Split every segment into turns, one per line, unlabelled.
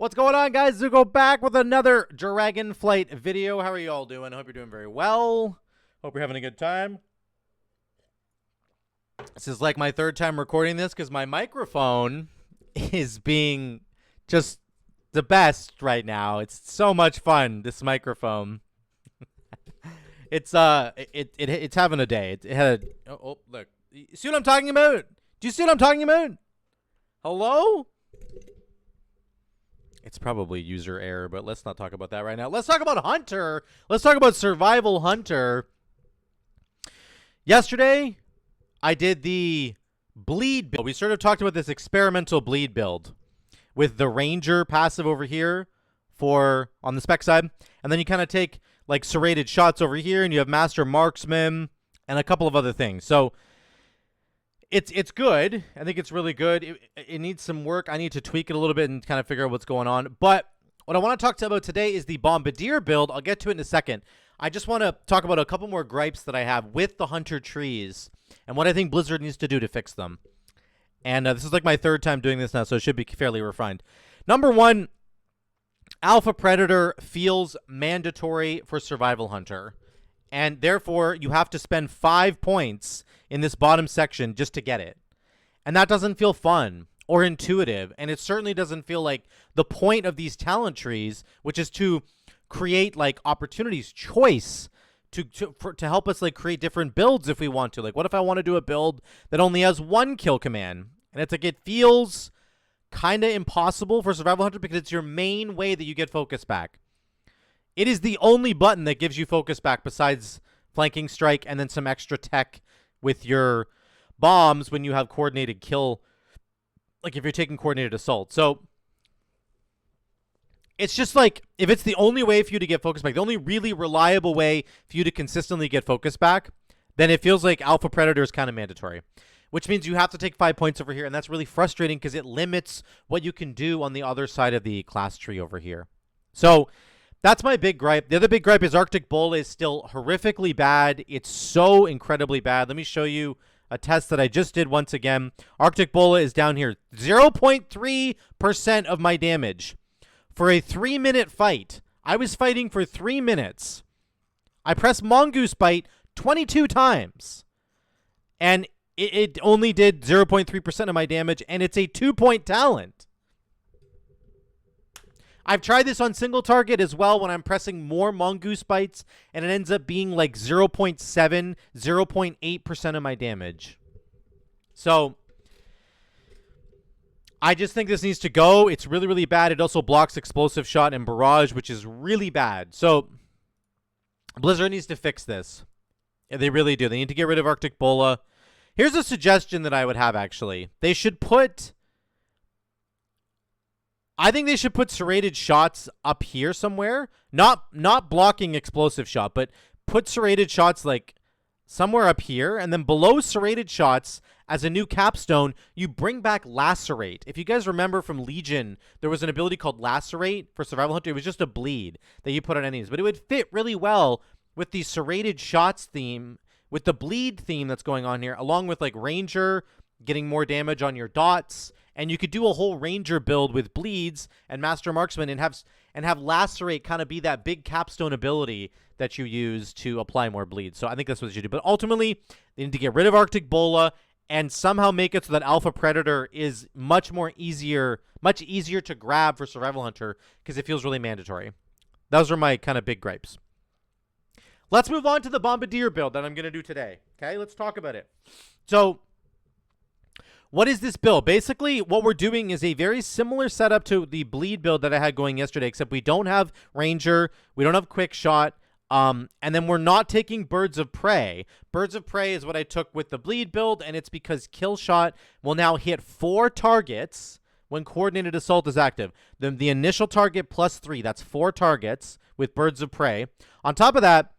What's going on, guys? Zuco back with another Dragonflight video. How are you all doing? Hope you're doing very well. Hope you're having a good time. This is like my third time recording this because my microphone is being just the best right now. It's so much fun, this microphone. It's having a day. It had a, look. You see what I'm talking about? Do you see what I'm talking about? Hello? It's probably user error, but let's not talk about that right now. Let's talk about Hunter. Let's talk about Survival Hunter. Yesterday, I did the bleed build. We sort of talked about this experimental bleed build with the Ranger passive over here for on the spec side. And then you kind of take like serrated shots over here, and you have Master Marksman and a couple of other things. So it's good. I think it's really good. It needs some work. I need to tweak it a little bit and kind of figure out what's going on. But what I want to talk about today is the Bombardier build. I'll get to it in a second. I just want to talk about a couple more gripes that I have with the Hunter trees and what I think Blizzard needs to do to fix them. And this is like my third time doing this now, so it should be fairly refined. Number one, Alpha Predator feels mandatory for Survival Hunter. And therefore, you have to spend 5 points in this bottom section just to get it. And that doesn't feel fun or intuitive. And it certainly doesn't feel like the point of these talent trees, which is to create like opportunities, choice, to help us like create different builds if we want to. Like, what if I want to do a build that only has 1 kill command? And it's like, it feels kind of impossible for Survival Hunter because it's your main way that you get focus back. It is the only button that gives you focus back besides flanking strike and then some extra tech with your bombs when you have coordinated kill, like if you're taking coordinated assault. So it's just like, if it's the only way for you to get focus back, the only really reliable way for you to consistently get focus back, then it feels like Alpha Predator is kind of mandatory, which means you have to take 5 points over here. And that's really frustrating because it limits what you can do on the other side of the class tree over here. So that's my big gripe. The other big gripe is Arctic Bull is still horrifically bad. It's so incredibly bad. Let me show you a test that I just did once again. Arctic Bull is down here. 0.3% of my damage. For a 3-minute fight, I was fighting for 3 minutes. I pressed Mongoose Bite 22 times. And it only did 0.3% of my damage, and it's a 2-point talent. I've tried this on single target as well when I'm pressing more Mongoose Bites, and it ends up being like 0.7, 0.8% of my damage. So I just think this needs to go. It's really, really bad. It also blocks Explosive Shot and Barrage, which is really bad. So Blizzard needs to fix this. They really do. They need to get rid of Arctic Bola. Here's a suggestion that I would have, actually. They should put... I think they should put serrated shots up here somewhere. Not blocking explosive shot, but put serrated shots like somewhere up here. And then below serrated shots, as a new capstone, you bring back lacerate. If you guys remember from Legion, there was an ability called lacerate for Survival Hunter. It was just a bleed that you put on enemies. But it would fit really well with the serrated shots theme, with the bleed theme that's going on here, along with like Ranger getting more damage on your dots. And you could do a whole Ranger build with bleeds and Master Marksman and have Lacerate kind of be that big capstone ability that you use to apply more bleeds. So I think that's what they should do. But ultimately, they need to get rid of Arctic Bola and somehow make it so that Alpha Predator is much easier to grab for Survival Hunter because it feels really mandatory. Those are my kind of big gripes. Let's move on to the Bombardier build that I'm going to do today. Okay, let's talk about it. So what is this build? Basically, what we're doing is a very similar setup to the bleed build that I had going yesterday, except we don't have Ranger, we don't have Quick Shot, and then we're not taking Birds of Prey. Birds of Prey is what I took with the bleed build, and it's because Kill Shot will now hit 4 targets when Coordinated Assault is active. The initial target plus 3, that's 4 targets with Birds of Prey. On top of that,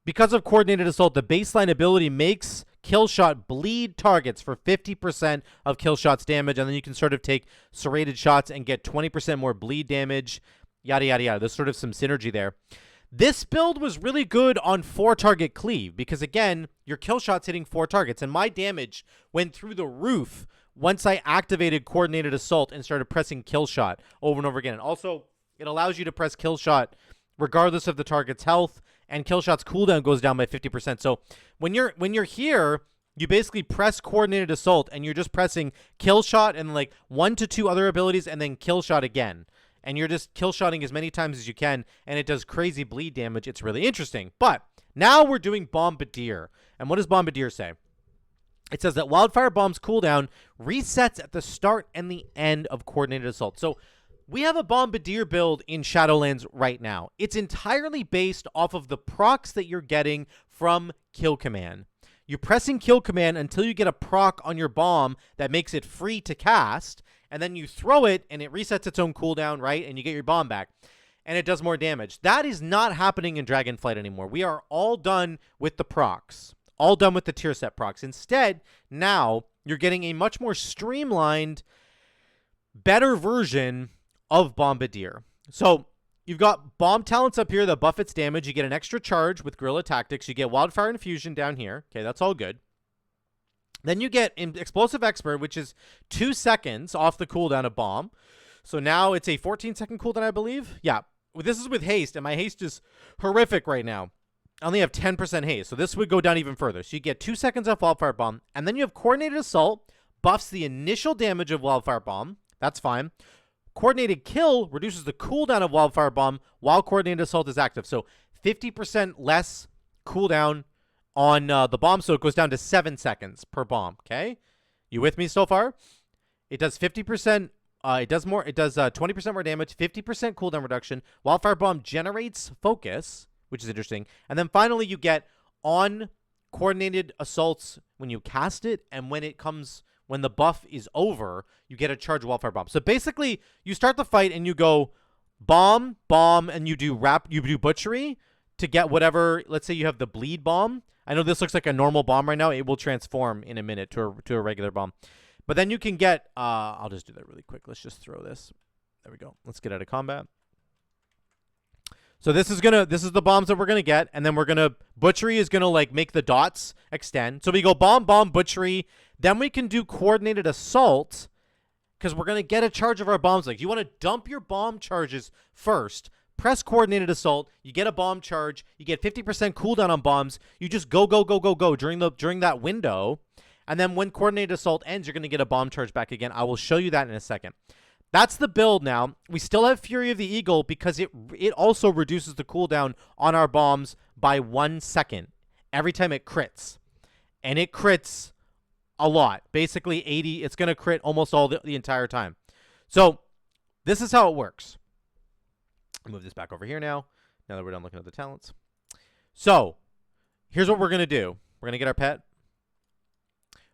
because of Coordinated Assault, the baseline ability makes Kill Shot bleed targets for 50% of Kill Shot's damage, and then you can sort of take serrated shots and get 20% more bleed damage, yada, yada, yada. There's sort of some synergy there. This build was really good on 4-target cleave because, again, your Kill Shot's hitting 4 targets, and my damage went through the roof once I activated Coordinated Assault and started pressing Kill Shot over and over again. And also, it allows you to press Kill Shot regardless of the target's health, and Kill Shot's cooldown goes down by 50%. So when you're here, you basically press Coordinated Assault, and you're just pressing Kill Shot and like 1 to 2 other abilities, and then Kill Shot again. And you're just kill shotting as many times as you can, and it does crazy bleed damage. It's really interesting. But now we're doing Bombardier. And what does Bombardier say? It says that Wildfire Bomb's cooldown resets at the start and the end of Coordinated Assault. So we have a Bombardier build in Shadowlands right now. It's entirely based off of the procs that you're getting from Kill Command. You're pressing Kill Command until you get a proc on your bomb that makes it free to cast, and then you throw it, and it resets its own cooldown, right? And you get your bomb back, and it does more damage. That is not happening in Dragonflight anymore. We are all done with the procs, all done with the tier set procs. Instead, now you're getting a much more streamlined, better version of Bombardier. So you've got bomb talents up here that buff its damage. You get an extra charge with Guerrilla Tactics. You get Wildfire Infusion down here. Okay, that's all good. Then you get Explosive Expert, which is 2 seconds off the cooldown of bomb. So now it's a 14-second cooldown, I believe. Yeah, this is with haste, and my haste is horrific right now. I only have 10% haste, so this would go down even further. So you get 2 seconds off Wildfire Bomb, and then you have Coordinated Assault, buffs the initial damage of Wildfire Bomb. That's fine. Coordinated Kill reduces the cooldown of Wildfire Bomb while Coordinated Assault is active. So 50% less cooldown on the bomb, so it goes down to 7 seconds per bomb. Okay, you with me so far? It does 50%. It does more. It does 20% more damage, 50% cooldown reduction. Wildfire Bomb generates focus, which is interesting. And then finally, you get on Coordinated Assaults when you cast it, and when the buff is over, you get a charge Wildfire Bomb. So basically, you start the fight and you go bomb, and you do butchery to get whatever. Let's say you have the bleed bomb. I know this looks like a normal bomb right now. It will transform in a minute to a regular bomb. But then you can get, I'll just do that really quick. Let's just throw this. There we go. Let's get out of combat. So this is the bombs that we're going to get. And then we're going to, butchery is going to like make the dots extend. So we go bomb, butchery. Then we can do Coordinated Assault because we're going to get a charge of our bombs. Like, you want to dump your bomb charges first. Press Coordinated Assault, you get a bomb charge, you get 50% cooldown on bombs, you just go during that window, and then when Coordinated Assault ends, you're going to get a bomb charge back again. I will show you that in a second. That's the build now. We still have Fury of the Eagle because it also reduces the cooldown on our bombs by 1 second every time it crits. And it crits a lot. Basically 80, it's going to crit almost all the entire time. So this is how it works. Move this back over here now that we're done looking at the talents. So here's what we're going to do. We're going to get our pet.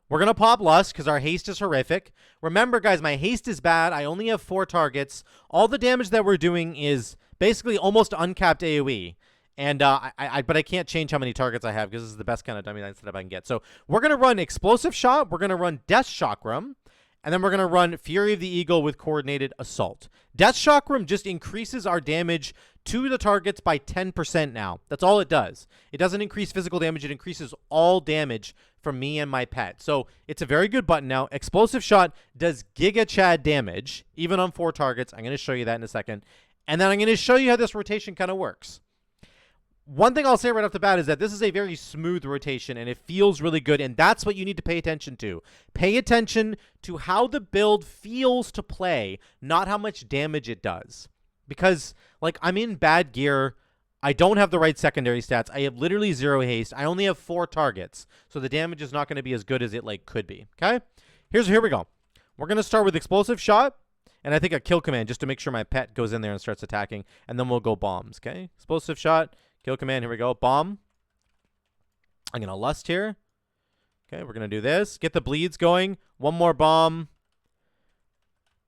We're going to pop Lust because our haste is horrific. Remember, guys, my haste is bad. I only have 4 targets. All the damage that we're doing is basically almost uncapped AoE. And but I can't change how many targets I have because this is the best kind of dummy line setup I can get. So we're going to run Explosive Shot. We're going to run Death Chakram. And then we're going to run Fury of the Eagle with Coordinated Assault. Death Chakram just increases our damage to the targets by 10% now. That's all it does. It doesn't increase physical damage. It increases all damage from me and my pet. So it's a very good button now. Explosive Shot does Giga Chad damage, even on 4 targets. I'm going to show you that in a second. And then I'm going to show you how this rotation kind of works. One thing I'll say right off the bat is that this is a very smooth rotation, and it feels really good, and that's what you need to pay attention to. Pay attention to how the build feels to play, not how much damage it does. Because, like, I'm in bad gear. I don't have the right secondary stats. I have literally 0 haste. I only have 4 targets, so the damage is not going to be as good as it, like, could be. Okay? Here we go. We're going to start with Explosive Shot, and I think a Kill Command just to make sure my pet goes in there and starts attacking, and then we'll go bombs, okay? Explosive Shot. Kill Command, here we go. Bomb. I'm going to Lust here. Okay, we're going to do this. Get the bleeds going. 1 more bomb.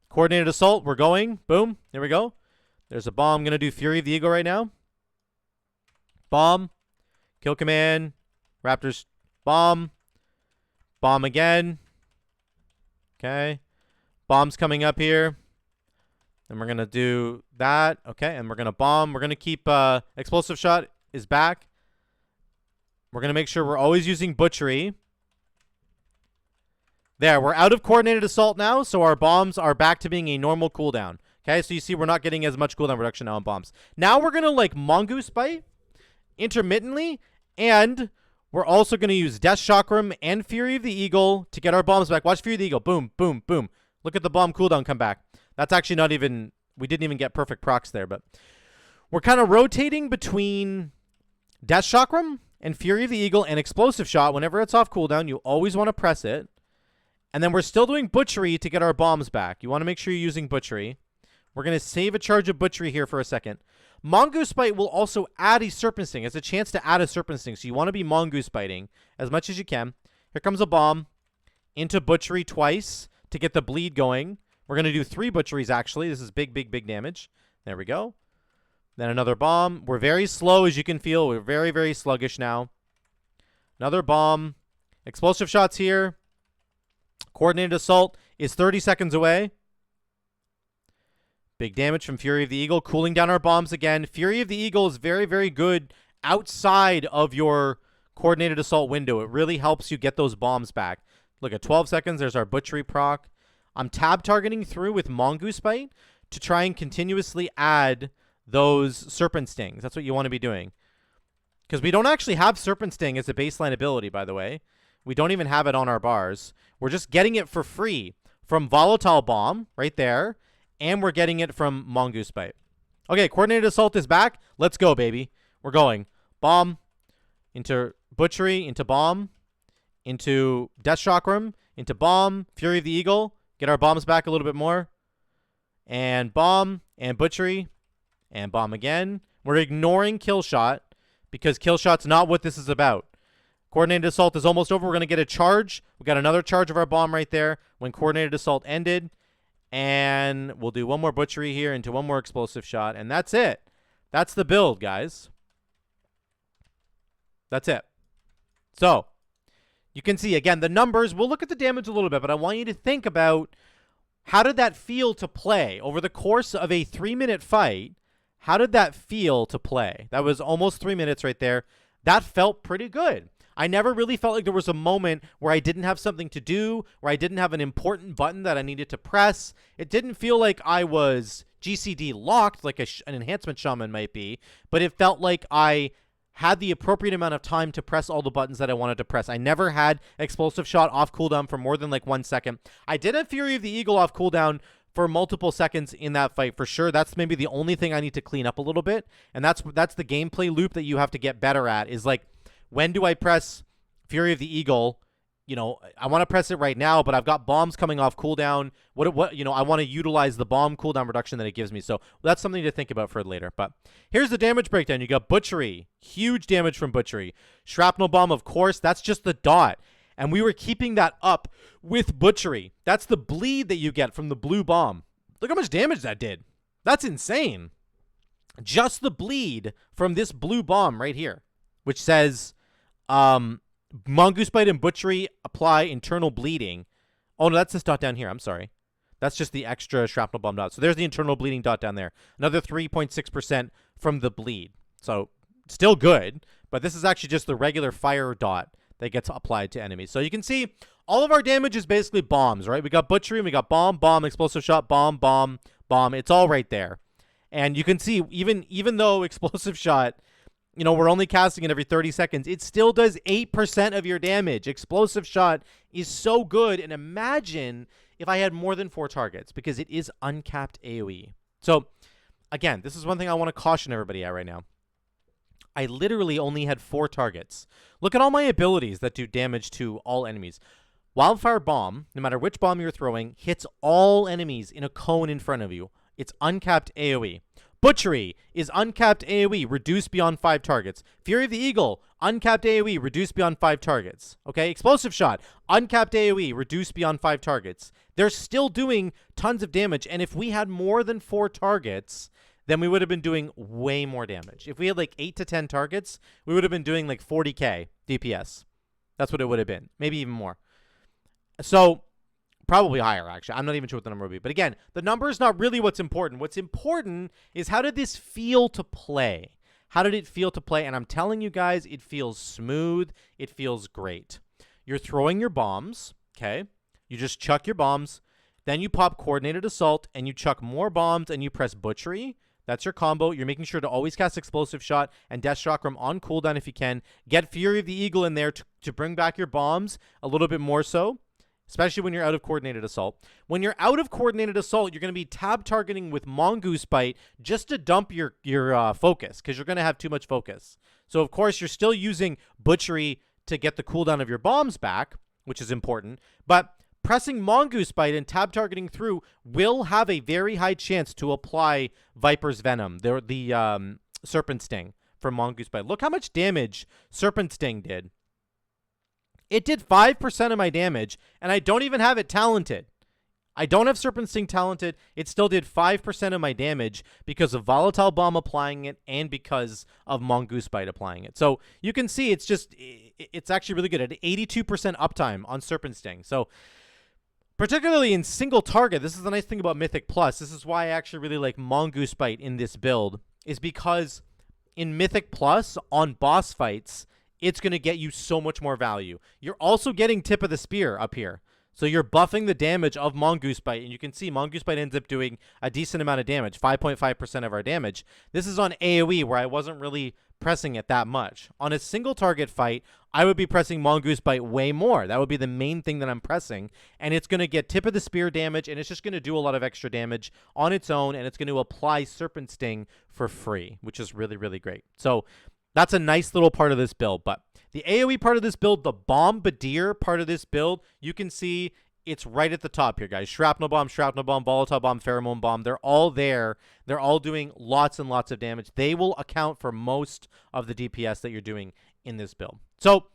Coordinated Assault, we're going. Boom. There we go. There's a bomb. I'm going to do Fury of the Eagle right now. Bomb. Kill Command. Raptors. Bomb. Bomb again. Okay. Bomb's coming up here. And we're going to do that. Okay, and we're going to bomb. We're going to keep Explosive Shot is back. We're going to make sure we're always using Butchery. There, we're out of coordinated assault now, so our bombs are back to being a normal cooldown. Okay, so you see we're not getting as much cooldown reduction now on bombs. Now we're going to, like, Mongoose Bite intermittently, and we're also going to use Death Chakram and Fury of the Eagle to get our bombs back. Watch Fury of the Eagle. Boom, boom, boom. Look at the bomb cooldown come back. That's actually not even... We didn't even get perfect procs there, but... We're kind of rotating between Death Chakram and Fury of the Eagle and Explosive Shot. Whenever it's off cooldown, you always want to press it. And then we're still doing Butchery to get our bombs back. You want to make sure you're using Butchery. We're going to save a charge of Butchery here for a second. Mongoose Bite will also add a Serpent Sting. It's a chance to add a Serpent Sting, so you want to be Mongoose Biting as much as you can. Here comes a bomb into Butchery twice to get the bleed going. We're going to do 3 Butcheries, actually. This is big, big, big damage. There we go. Then another bomb. We're very slow, as you can feel. We're very, very sluggish now. Another bomb. Explosive shots here. Coordinated assault is 30 seconds away. Big damage from Fury of the Eagle. Cooling down our bombs again. Fury of the Eagle is very, very good outside of your coordinated assault window. It really helps you get those bombs back. Look at 12 seconds. There's our Butchery proc. I'm tab targeting through with Mongoose Bite to try and continuously add those Serpent Stings. That's what you want to be doing. Because we don't actually have Serpent Sting as a baseline ability, by the way. We don't even have it on our bars. We're just getting it for free from Volatile Bomb right there. And we're getting it from Mongoose Bite. Okay, Coordinated Assault is back. Let's go, baby. We're going. Bomb into Butchery, into Bomb, into Death Chakram, into Bomb, Fury of the Eagle. Get our bombs back a little bit more. And Bomb, and Butchery, and Bomb again. We're ignoring Kill Shot because Kill Shot's not what this is about. Coordinated Assault is almost over. We're going to get a charge. We got another charge of our bomb right there when Coordinated Assault ended. And we'll do one more Butchery here into one more Explosive Shot. And that's it. That's the build, guys. That's it. So, you can see, again, the numbers. We'll look at the damage a little bit, but I want you to think about how did that feel to play over the course of a 3-minute fight. How did that feel to play? That was almost 3 minutes right there. That felt pretty good. I never really felt like there was a moment where I didn't have something to do, where I didn't have an important button that I needed to press. It didn't feel like I was GCD locked like an enhancement shaman might be, but it felt like I had the appropriate amount of time to press all the buttons that I wanted to press. I never had Explosive Shot off cooldown for more than like 1 second. I did have Fury of the Eagle off cooldown for multiple seconds in that fight, for sure. That's maybe the only thing I need to clean up a little bit, and that's the gameplay loop that you have to get better at, is like, when do I press Fury of the Eagle? You know, I want to press it right now, but I've got bombs coming off cooldown. What you know, I want to utilize the bomb cooldown reduction that it gives me. So that's something to think about for later. But here's the damage breakdown. You got Butchery. Huge damage from Butchery. Shrapnel Bomb, of course. That's just the dot. And we were keeping that up with Butchery. That's the bleed that you get from the blue bomb. Look how much damage that did. That's insane. Just the bleed from this blue bomb right here, which says... Mongoose Bite and Butchery apply internal bleeding. Oh, no, that's this dot down here. I'm sorry. That's just the extra Shrapnel Bomb dot. So there's the internal bleeding dot down there. Another 3.6% from the bleed. So still good, but this is actually just the regular fire dot that gets applied to enemies. So you can see all of our damage is basically bombs, right? We got Butchery, and we got bomb, bomb, Explosive Shot, bomb, bomb, bomb. It's all right there. And you can see even though Explosive Shot... You know, we're only casting it every 30 seconds. It still does 8% of your damage. Explosive Shot is so good. And imagine if I had more than 4 targets, because it is uncapped AoE. So, again, this is one thing I want to caution everybody at right now. I literally only had 4 targets. Look at all my abilities that do damage to all enemies. Wildfire Bomb, no matter which bomb you're throwing, hits all enemies in a cone in front of you. It's uncapped AoE. Butchery is uncapped AoE, reduced beyond 5 targets. Fury of the Eagle, uncapped AoE, reduced beyond 5 targets. Okay, Explosive Shot, uncapped AoE, reduced beyond 5 targets. They're still doing tons of damage, and if we had more than 4 targets, then we would have been doing way more damage. If we had like 8 to 10 targets, we would have been doing like 40k DPS. That's what it would have been, maybe even more. So... probably higher, actually. I'm not even sure what the number would be. But again, the number is not really what's important. What's important is how did this feel to play? How did it feel to play? And I'm telling you guys, it feels smooth. It feels great. You're throwing your bombs, okay? You just chuck your bombs. Then you pop Coordinated Assault, and you chuck more bombs, and you press Butchery. That's your combo. You're making sure to always cast Explosive Shot and Death Chakram on cooldown if you can. Get Fury of the Eagle in there to bring back your bombs a little bit more so, especially when you're out of Coordinated Assault. When you're out of Coordinated Assault, you're going to be tab targeting with Mongoose Bite just to dump your focus, because you're going to have too much focus. So, of course, you're still using Butchery to get the cooldown of your bombs back, which is important, but pressing Mongoose Bite and tab targeting through will have a very high chance to apply Viper's Venom, the Serpent Sting from Mongoose Bite. Look how much damage Serpent Sting did. It did 5% of my damage, and I don't even have it talented. I don't have Serpent Sting talented. It still did 5% of my damage because of Volatile Bomb applying it and because of Mongoose Bite applying it. So you can see it's actually really good at 82% uptime on Serpent Sting. So particularly in single target, this is the nice thing about Mythic Plus. This is why I actually really like Mongoose Bite in this build, is because in Mythic Plus on boss fights, it's going to get you so much more value. You're also getting Tip of the Spear up here. So you're buffing the damage of Mongoose Bite, and you can see Mongoose Bite ends up doing a decent amount of damage, 5.5% of our damage. This is on AoE, where I wasn't really pressing it that much. On a single target fight, I would be pressing Mongoose Bite way more. That would be the main thing that I'm pressing, and it's going to get Tip of the Spear damage, and it's just going to do a lot of extra damage on its own, and it's going to apply Serpent Sting for free, which is really, really great. So that's a nice little part of this build, but the AoE part of this build, the Bombardier part of this build, you can see it's right at the top here, guys. Shrapnel Bomb, Volatile Bomb, Pheromone Bomb, they're all there. They're all doing lots and lots of damage. They will account for most of the DPS that you're doing in this build. So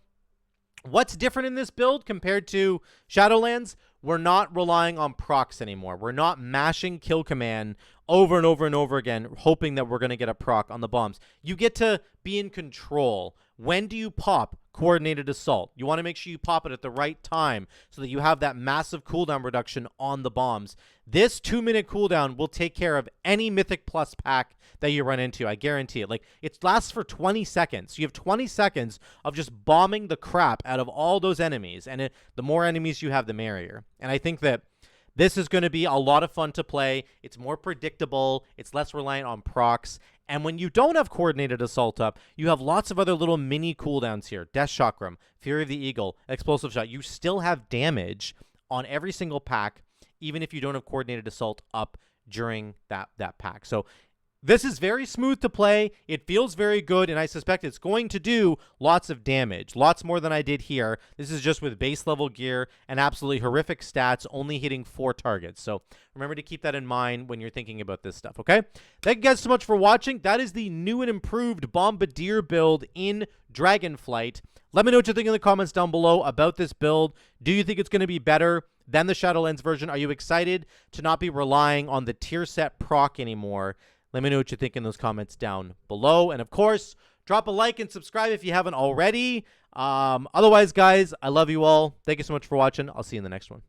what's different in this build compared to Shadowlands? We're not relying on procs anymore. We're not mashing Kill Command over and over and over again, hoping that we're going to get a proc on the bombs. You get to be in control. When do you pop Coordinated Assault? You want to make sure you pop it at the right time so that you have that massive cooldown reduction on the bombs. This 2-minute cooldown will take care of any Mythic Plus pack that you run into. I guarantee it. Like, it lasts for 20 seconds. You have 20 seconds of just bombing the crap out of all those enemies. And the more enemies you have, the merrier. And I think that this is going to be a lot of fun to play. It's more predictable. It's less reliant on procs. And when you don't have Coordinated Assault up, you have lots of other little mini cooldowns here. Death Chakram, Fury of the Eagle, Explosive Shot. You still have damage on every single pack, even if you don't have Coordinated Assault up during that pack. So this is very smooth to play. It feels very good, and I suspect it's going to do lots of damage. Lots more than I did here. This is just with base level gear and absolutely horrific stats, only hitting 4 targets. So remember to keep that in mind when you're thinking about this stuff, okay? Thank you guys so much for watching. That is the new and improved Bombardier build in Dragonflight. Let me know what you think in the comments down below about this build. Do you think it's going to be better than the Shadowlands version? Are you excited to not be relying on the tier set proc anymore? Let me know what you think in those comments down below. And, of course, drop a like and subscribe if you haven't already. Otherwise, guys, I love you all. Thank you so much for watching. I'll see you in the next one.